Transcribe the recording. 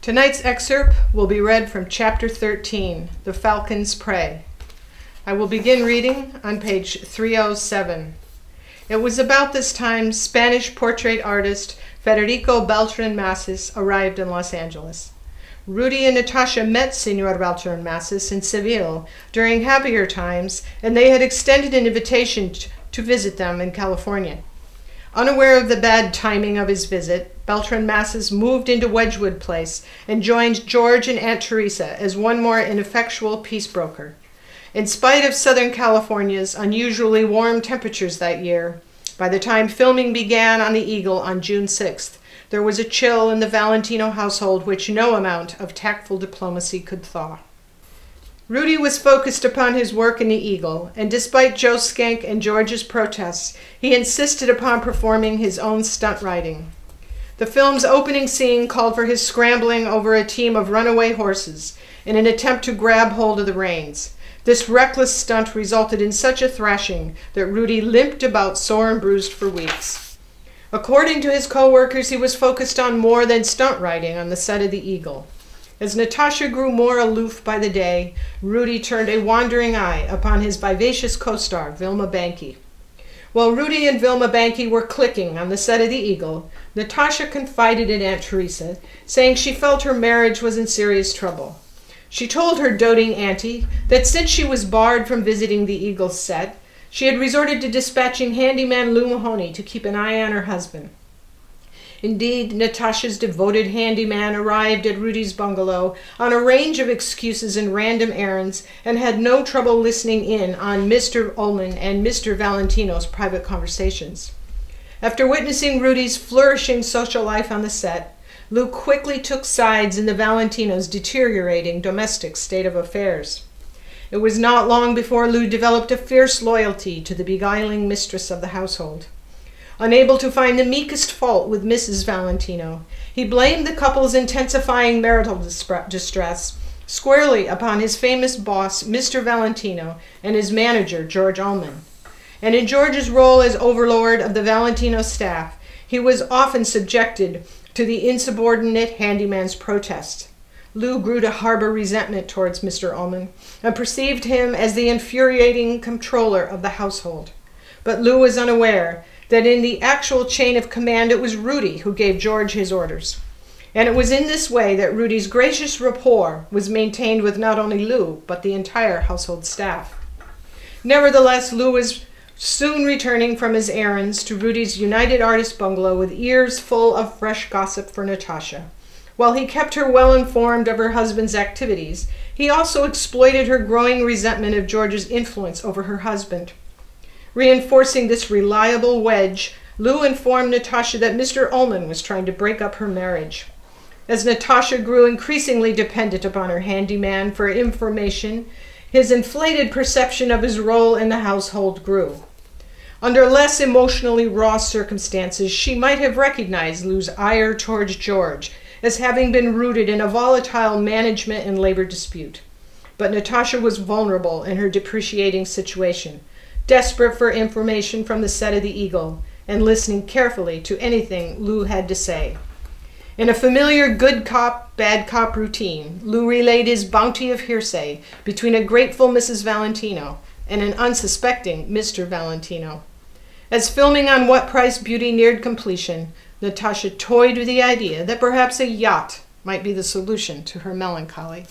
Tonight's excerpt will be read from Chapter 13, The Falcon's Prey. I will begin reading on page 307. It was about this time Spanish portrait artist Federico Beltran Masses arrived in Los Angeles. Rudy and Natasha met Senor Beltran Masses in Seville during happier times, and they had extended an invitation to visit them in California. Unaware of the bad timing of his visit, Beltran Masses moved into Wedgwood Place and joined George and Aunt Teresa as one more ineffectual peace broker. In spite of Southern California's unusually warm temperatures that year, by the time filming began on the Eagle on June 6th, there was a chill in the Valentino household which no amount of tactful diplomacy could thaw. Rudy was focused upon his work in the Eagle, and despite Joe Skank and George's protests, he insisted upon performing his own stunt riding. The film's opening scene called for his scrambling over a team of runaway horses in an attempt to grab hold of the reins. This reckless stunt resulted in such a thrashing that Rudy limped about sore and bruised for weeks. According to his co-workers, he was focused on more than stunt riding on the set of the Eagle. As Natasha grew more aloof by the day, Rudy turned a wandering eye upon his vivacious co-star, Vilma Banky. While Rudy and Vilma Banky were clicking on the set of the Eagle, Natasha confided in Aunt Teresa, saying she felt her marriage was in serious trouble. She told her doting auntie that since she was barred from visiting the Eagle's set, she had resorted to dispatching handyman Lou Mahoney to keep an eye on her husband. Indeed, Natasha's devoted handyman arrived at Rudy's bungalow on a range of excuses and random errands and had no trouble listening in on Mr. Ullman and Mr. Valentino's private conversations. After witnessing Rudy's flourishing social life on the set, Lou quickly took sides in the Valentinos' deteriorating domestic state of affairs. It was not long before Lou developed a fierce loyalty to the beguiling mistress of the household. Unable to find the meekest fault with Mrs. Valentino, he blamed the couple's intensifying marital distress squarely upon his famous boss, Mr. Valentino, and his manager, George Ullman. And in George's role as overlord of the Valentino staff, he was often subjected to the insubordinate handyman's protests. Lou grew to harbor resentment towards Mr. Ullman and perceived him as the infuriating controller of the household. But Lou was unaware that in the actual chain of command it was Rudy who gave George his orders. And it was in this way that Rudy's gracious rapport was maintained with not only Lou, but the entire household staff. Nevertheless, Lou was soon returning from his errands to Rudy's United Artists bungalow with ears full of fresh gossip for Natasha. While he kept her well informed of her husband's activities, he also exploited her growing resentment of George's influence over her husband. Reinforcing this reliable wedge, Lou informed Natasha that Mr. Ullman was trying to break up her marriage. As Natasha grew increasingly dependent upon her handyman for information, his inflated perception of his role in the household grew. Under less emotionally raw circumstances, she might have recognized Lou's ire towards George as having been rooted in a volatile management and labor dispute. But Natasha was vulnerable in her depreciating situation, desperate for information from the set of the Eagle, and listening carefully to anything Lou had to say. In a familiar good cop, bad cop routine, Lou relayed his bounty of hearsay between a grateful Mrs. Valentino and an unsuspecting Mr. Valentino. As filming on What Price Beauty neared completion, Natasha toyed with the idea that perhaps a yacht might be the solution to her melancholy.